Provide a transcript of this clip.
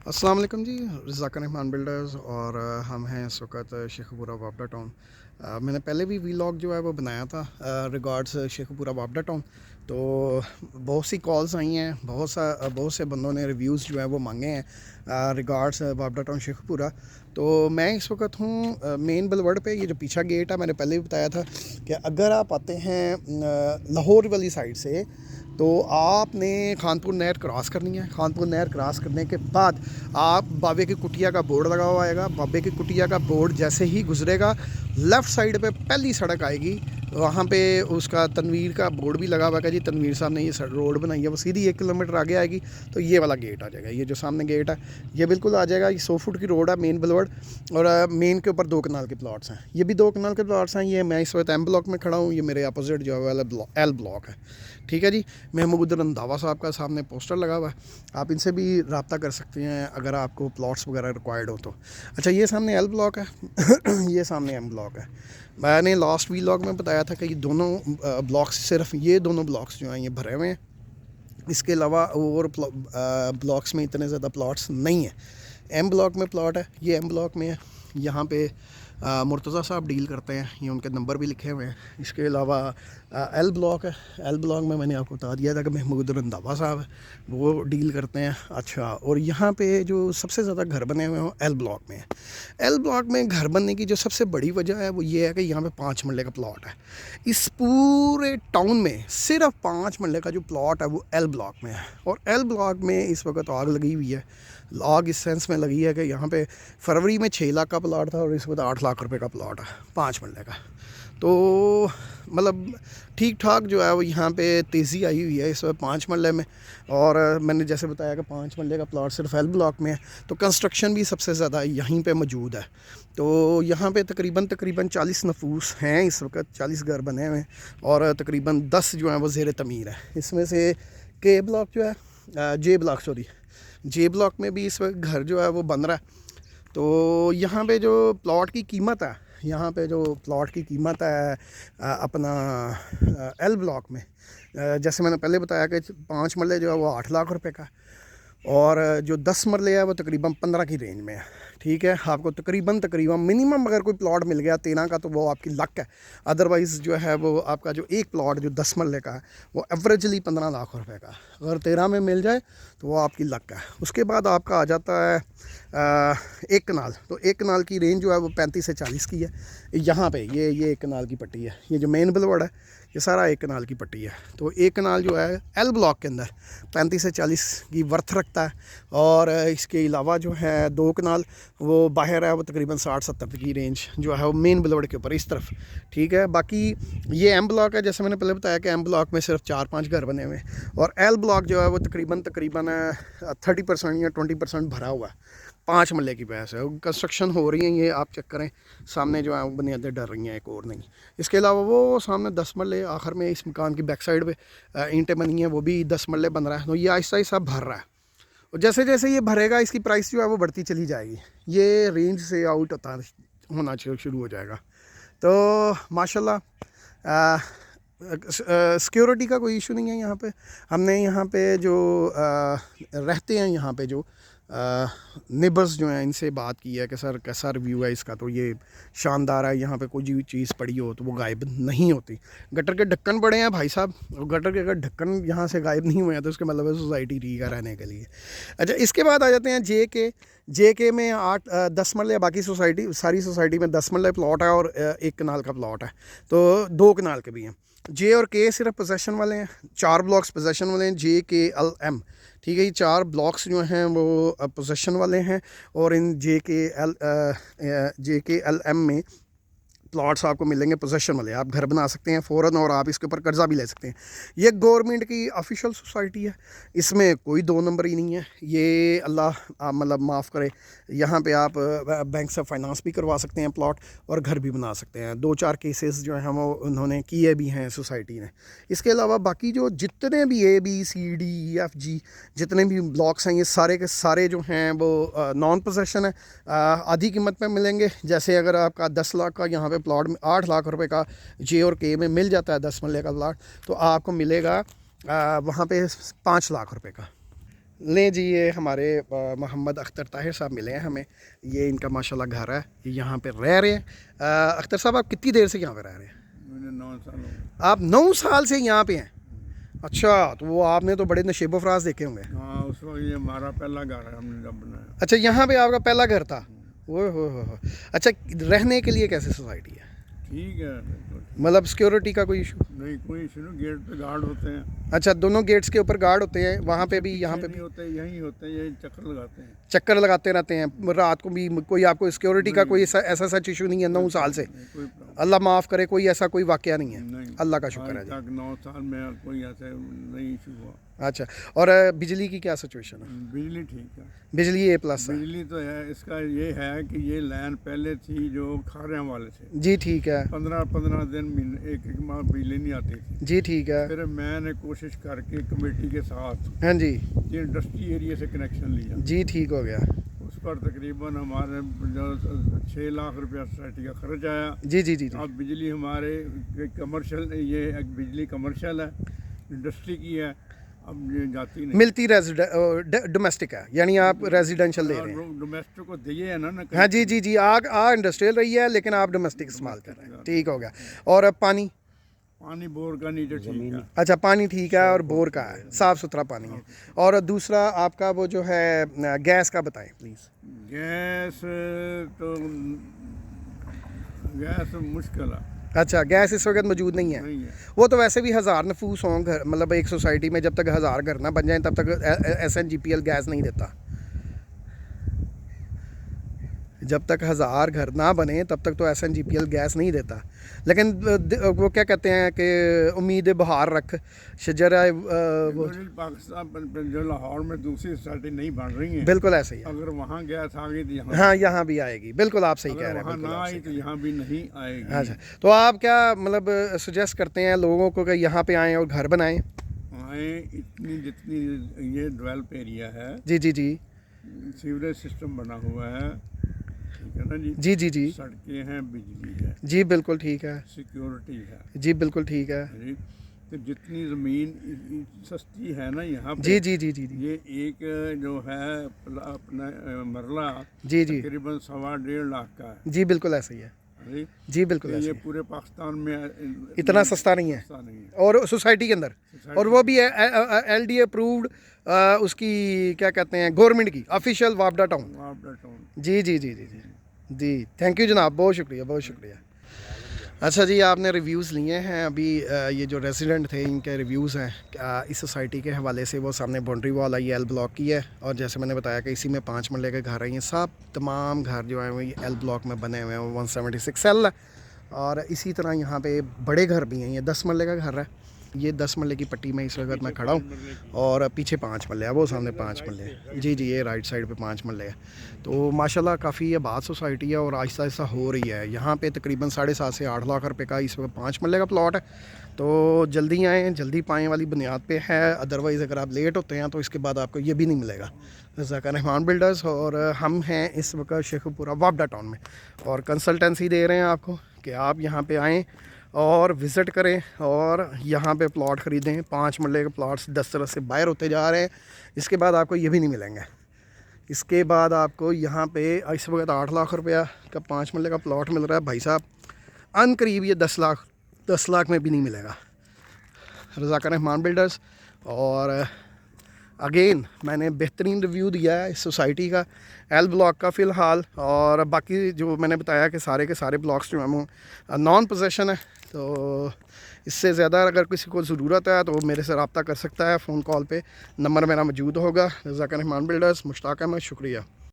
अस्सलाम वालेकुम जी। रज़ाक रहमान बिल्डर्स और हम हैं इस वक्त शेखपुरा वापडा टाउन। मैंने पहले भी वीलॉग जो है वो बनाया था रिगार्ड्स शेखपुरा वापडा टाउन। तो बहुत सी कॉल्स आई हैं, बहुत से बंदों ने रिव्यूज़ जो है वो मांगे हैं रिगार्ड्स वापडा टाउन शेखपुरा। तो मैं इस वक्त हूँ मेन बलवर्ड पे। ये जो पीछा गेट है, मैंने पहले भी बताया था कि अगर आप आते हैं लाहौर वाली साइड से तो आपने खानपुर नहर क्रॉस करनी है। खानपुर नहर क्रॉस करने के बाद आप बाबे की कुटिया का बोर्ड लगा हुआ आएगा। बाबे की कुटिया का बोर्ड जैसे ही गुजरेगा, लेफ़्ट साइड पे पहली सड़क आएगी, वहाँ पे उसका तनवीर का बोर्ड भी लगा हुआ है जी तनवीर साहब ने ये रोड बनाई है। वो सीधी 1 किलोमीटर आगे आएगी तो ये वाला गेट आ जाएगा। ये जो सामने गेट है ये बिल्कुल आ जाएगा। ये 100 फुट की रोड है, मेन बलवर्ड, और मेन के ऊपर 2 कनाल के प्लॉट्स हैं। ये भी 2 कनाल के प्लॉट्स हैं। ये मैं इस वक्त एम ब्लॉक में खड़ा हूँ। ये मेरे अपोजिट जो है एल ब्लॉक है। ठीक है जी। महमूद रंधावा साहब का सामने पोस्टर लगा हुआ है, आप इनसे भी रब्ता कर सकते हैं अगर आपको प्लॉट्स वगैरह रिक्वायर्ड हो तो। अच्छा, ये सामने एल ब्लॉक है ये सामने एम ब्लॉक है। मैंने लास्ट वीलॉग में बताया था कि ये दोनों ब्लॉक्स, सिर्फ ये दोनों ब्लॉक्स जो हैं ये भरे हुए हैं। इसके अलावा और ब्लॉक्स में इतने ज़्यादा प्लॉट्स नहीं हैं। एम ब्लॉक में प्लॉट है, ये एम ब्लॉक में है। यहाँ पे मुर्तज़ा साहब डील करते हैं, ये उनके नंबर भी लिखे हुए हैं। इसके अलावा एल ब्लॉक है। एल ब्लॉक में मैंने आपको बता दिया था कि महमूद रंधावा साहब है, वो डील करते हैं। अच्छा, और यहाँ पे जो सबसे ज़्यादा घर बने हुए हैं एल ब्लॉक में है। एल ब्लॉक में घर बनने की जो सबसे बड़ी वजह है वो ये है कि यहाँ पे 5 मरले का प्लॉट है। इस पूरे टाउन में सिर्फ 5 मरले का जो प्लॉट है वो एल ब्लॉक में है। और एल ब्लॉक में इस वक्त आग लगी हुई है। आग इस सेंस में लगी है कि यहाँ पे फरवरी में 6 लाख का प्लॉट था और इस वक्त 8 लाख रुपए का प्लॉट है 5 मरले का। तो मतलब ठीक ठाक जो है वो यहाँ पे तेज़ी आई हुई है इस वक्त 5 मरले में। और मैंने जैसे बताया कि 5 मरले का प्लॉट सिर्फ एल ब्लॉक में है, तो कंस्ट्रक्शन भी सबसे ज़्यादा यहीं पे मौजूद है। तो यहाँ पे तकरीबन 40 नफूस हैं इस वक्त, 40 घर बने हुए हैं और तकरीबन 10 जो हैं वो ज़ेर तमीर है। इसमें से के ब्लॉक जो है जे ब्लॉक में भी इस वक्त घर जो है वो बन रहा है। तो यहाँ पे जो प्लॉट की कीमत है, अपना एल ब्लॉक में, जैसे मैंने पहले बताया कि 5 मरले जो है वो 8 लाख रुपए का, और जो 10 मरले है वो तकरीबन 15 की रेंज में है। ठीक है, आपको तकरीबन मिनिमम अगर कोई प्लॉट मिल गया 13 का तो वो आपकी लक है। अदरवाइज़ जो है वो आपका जो एक प्लॉट जो 10 मरले का है वो एवरेजली 15 लाख रुपए का, अगर 13 में मिल जाए तो वो आपकी लक है। उसके बाद आपका आ जाता है 1 कनाल। तो 1 कनाल की रेंज जो है वो 35 से 40 की है। यहाँ पे ये 1 कनाल की पट्टी है, ये जो मेन बलवर्ड है ये सारा 1 कनाल की पट्टी है। तो 1 कनाल जो है एल ब्लॉक के अंदर 35 से 40 की वर्थ रखता है। और इसके अलावा जो है 2 कनाल वो बाहर है, वो तकरीबन 60-70 की रेंज जो है वो मेन बलवर्ड के ऊपर इस तरफ। ठीक है, बाकी ये एम ब्लॉक है, जैसे मैंने पहले बताया कि एम ब्लॉक में सिर्फ 4-5 घर बने हुए हैं और एल ब्लॉक जो है वो तकरीबन 30% या 20% भरा हुआ है 5 मरले की वजह से। कंस्ट्रक्शन हो रही है, ये आप चेक करें सामने जो है वो बुनियादें डर रही हैं, एक और नहीं। इसके अलावा वो सामने 10 मरले आखिर में इस मकान की बैक साइड पे ईंटें बनी हैं, वो भी 10 मरले बन रहा है। तो ये आहिस्ता आहिस्ता भर रहा है और जैसे जैसे ये भरेगा इसकी प्राइस जो है वो बढ़ती चली जाएगी। ये रेंज से आउट होना शुरू हो जाएगा। तो माशाल्लाह सिक्योरिटी का कोई इशू नहीं है यहाँ पे। हमने यहाँ पे जो रहते हैं यहाँ पे जो नेबर्स जो हैं इनसे बात की है कि सर कैसा रिव्यू है इसका। तो ये शानदार है, यहाँ पे कोई भी चीज़ पड़ी हो तो वो गायब नहीं होती। गटर के ढक्कन पड़े हैं भाई साहब, और गटर के अगर ढक्कन यहाँ से गायब नहीं हुए हैं तो उसके मतलब है सोसाइटी ठीक है रहने के लिए। अच्छा, इसके बाद आ जाते हैं जे के में 8-10 मरले, बाकी सारी सोसाइटी में 10 मरले प्लॉट है और 1 कनाल का प्लॉट है। तो 2 कनाल के भी हैं। जे और के सिर्फ पोजेसन वाले हैं, 4 ब्लॉक्स पोजेसन वाले हैं, JKLM। ठीक है, ये 4 ब्लॉक्स जो हैं वो पोजेसन वाले हैं और इन JKLM में प्लॉट्स आपको मिलेंगे पोजेसन वाले। आप घर बना सकते हैं फ़ौरन और आप इसके ऊपर कर्ज़ा भी ले सकते हैं। ये गवर्नमेंट की ऑफिशियल सोसाइटी है, इसमें कोई 2 नंबर ही नहीं है। ये अल्लाह मतलब माफ़ करे, यहाँ पे आप बैंक से फाइनेंस भी करवा सकते हैं प्लॉट और घर भी बना सकते हैं। 2-4 केसेस जो हैं वो उन्होंने किए भी हैं सोसाइटी ने। इसके अलावा बाकी जो जितने भी ABCDEFG जितने भी ब्लॉक्स हैं ये सारे के सारे जो हैं वो नॉन पोजेसन है, आधी कीमत पे मिलेंगे। जैसे अगर आपका 10 लाख का यहाँ पे प्लॉट में 8 लाख रुपए का जे और के में मिल जाता है 10 मरले का प्लॉट, तो आपको मिलेगा वहाँ पे 5 लाख रुपए का। लें जी, ये हमारे मोहम्मद अख्तर ताहिर साहब मिले हैं हमें। ये इनका माशाल्लाह घर है, ये यहाँ पे रह रहे हैं। अख्तर साहब, आप कितनी देर से यहाँ पे रह रहे हैं? मुझे 9 साल हो गए। आप 9 साल से यहाँ पे हैं? अच्छा, तो वो आपने तो बड़े नशेबो फराज देखे होंगे। हाँ, उस वक्त ये हमारा पहला घर है, हमने जब बनाया। अच्छा, यहाँ पे आपका पहला घर था? ओह हो। अच्छा, रहने के लिए कैसे सोसाइटी है? ठीक है, बिल्कुल ठीक। मतलब सिक्योरिटी का कोई इशू? नहीं, कोई इशू नहीं, गेट पे गार्ड होते हैं। अच्छा, दोनों गेट्स के ऊपर गार्ड होते हैं, वहाँ पे भी यहाँ पे नहीं भी होते, यहीं होते हैं, यही चक्कर लगाते हैं। चक्कर लगाते रहते हैं रात को भी? कोई आपको सिक्योरिटी का कोई ऐसा सच इशू नहीं है 9 साल से? नहीं, कोई प्रॉब्लम अल्लाह माफ़ करे, कोई ऐसा कोई वाकया नहीं है? नहीं। अल्लाह का शुक्र है आज जी। तक 9 साल में कोई ऐसे नहीं इशू हुआ। अच्छा, और बिजली की क्या सिचुएशन है? बिजली ठीक है। बिजली A+ है? बिजली तो है, इसका ये है कि ये लाइन पहले थी जो खारियां वाले से, जी ठीक है। 15-15 दिन महीने एक माह बिजली नहीं आती थी। जी ठीक है। फिर मैंने कोशिश करके कमेटी के साथ हाँ जी। ये इंडस्ट्री एरिया से कनेक्शन लिया। जी ठीक हो गया। उस पर तकरीबन हमारे जो 6 लाख रुपया सोसाइटी का खर्च आया। जी जी जी जी। अब बिजली हमारे कमर्शियल, ये एक बिजली कमर्शियल है, इंडस्ट्री की है, अब ये जाती नहीं। मिलती डोमेस्टिक है, यानी आप रेजिडेंशियल दे रहे हैं? डोमेस्टिक को दिए है ना हाँ जी जी जी। आ इंडस्ट्रियल रही है, लेकिन आप डोमेस्टिक इस्तेमाल कर रहे हैं। ठीक हो गया। और पानी? पानी बोर का नीचे ठीक है। अच्छा, पानी ठीक है और बोर का है, साफ़ सुथरा पानी है। और दूसरा आपका वो जो है गैस का बताएं प्लीज़। गैस तो गैस मुश्किल है, अच्छा, गैस इस वक्त मौजूद नहीं है? नहीं है। वो तो वैसे भी 1000 नफूस हों घर, मतलब एक सोसाइटी में जब तक 1000 घर ना बन जाए तब तक SNGPL गैस नहीं देता। जब तक 1000 घर ना बने तब तक तो SNGPL गैस नहीं देता। लेकिन वो क्या कहते हैं कि उम्मीद बहार रख शजरा वो। पाकिस्तान जो लाहौर में दूसरी सोसाइटी नहीं बन रही है, बिल्कुल ऐसे ही है। अगर वहाँ गैस आ गई तो यहाँ, हाँ, यहाँ भी आएगी। बिल्कुल आप सही कह रहे हैं। वहाँ बिल्कुल ना आप आई सही तो कह यहाँ भी नहीं आएगी। रहे हैं। अच्छा, तो आप क्या मतलब सजेस्ट करते हैं लोगों को कि यहाँ पे आएँ और घर बनाएं? आए, इतनी जितनी ये डेवलप एरिया है, जी जी जी। सीवरेज सिस्टम बना हुआ है, ठीक है ना जी। जी जी जी। सड़कें हैं, बिजली है, जी बिल्कुल ठीक है। सिक्योरिटी है जी बिल्कुल ठीक है। जी। तो जितनी ज़मीन सस्ती है ना यहाँ पे, जी जी जी जी जी। ये एक जो है अपना मरला जी जी। तकरीबन 1.5 लाख का है जी बिल्कुल ऐसे ही है। जी। जी बिल्कुल तो ऐसे ये ही है। पूरे पाकिस्तान में इतना सस्ता नहीं है, सस्ता नहीं है। और सोसाइटी के अंदर, सोसाइटी और वो भी LD अप्रूव्ड, उसकी क्या कहते हैं, गवर्नमेंट की ऑफिशियल वापडा टाउन। वापडा टाउन। जी जी जी जी जी जी। थैंक यू जनाब, बहुत शुक्रिया, बहुत शुक्रिया। अच्छा जी, आपने रिव्यूज़ लिए हैं अभी। ये जो रेजिडेंट थे इनके रिव्यूज़ हैं इस सोसाइटी के हवाले से। वो सामने बाउंड्री वॉल है, ये L ब्लॉक की है, और जैसे मैंने बताया कि इसी में 5 मरले के घर हैं। ये सब तमाम घर जो हैं वो ये L ब्लॉक में बने हुए हैं। 176 L है, और इसी तरह यहाँ पे बड़े घर भी हैं। ये 10 मरले का घर है, ये 10 मरले की पट्टी में इस वक्त मैं खड़ा हूँ, और पीछे 5 मरले है, वो सामने 5 मरले हैं। जी जी, ये राइट साइड पे 5 मरले है। तो माशाल्लाह काफ़ी आबाद सोसाइटी है, और आहिस्ता आहिस्ता हो रही है। यहाँ पे तकरीबन 7.5 से 8 लाख रुपए का इस वक्त 5 मरले का प्लॉट है। तो जल्दी आएँ, जल्दी पाएँ वाली बुनियाद पे है। अदरवाइज़ अगर आप लेट होते हैं तो इसके बाद आपको ये भी नहीं मिलेगा। ज़ाकिर रहमान बिल्डर्स, और हम हैं इस वक्त शेखुपुरा वापडा टाउन में, और कंसल्टेंसी दे रहे हैं आपको कि आप यहाँ पे आएँ और विज़िट करें और यहाँ पे प्लॉट ख़रीदें। 5 मरले के प्लॉट्स 10 तरह से बाहर होते जा रहे हैं। इसके बाद आपको ये भी नहीं मिलेंगे। इसके बाद आपको यहाँ पे इस वक्त 8 लाख रुपया का 5 मरले का प्लॉट मिल रहा है भाई साहब। अनकरीब ये 10 लाख में भी नहीं मिलेगा। ज़ाकिर रहमान बिल्डर्स, और अगेन मैंने बेहतरीन रिव्यू दिया है इस सोसाइटी का, L ब्लॉक का फ़िलहाल। और बाकी जो मैंने बताया कि सारे के सारे ब्लॉक्स जो हैं वो नॉन पोजेशन है। तो इससे ज़्यादा अगर किसी को ज़रूरत है तो वो मेरे से रब्ता कर सकता है फ़ोन कॉल पे, नंबर मेरा मौजूद होगा। ज़ाकिर रहमान बिल्डर्स, मुश्ताक अहमद, शुक्रिया।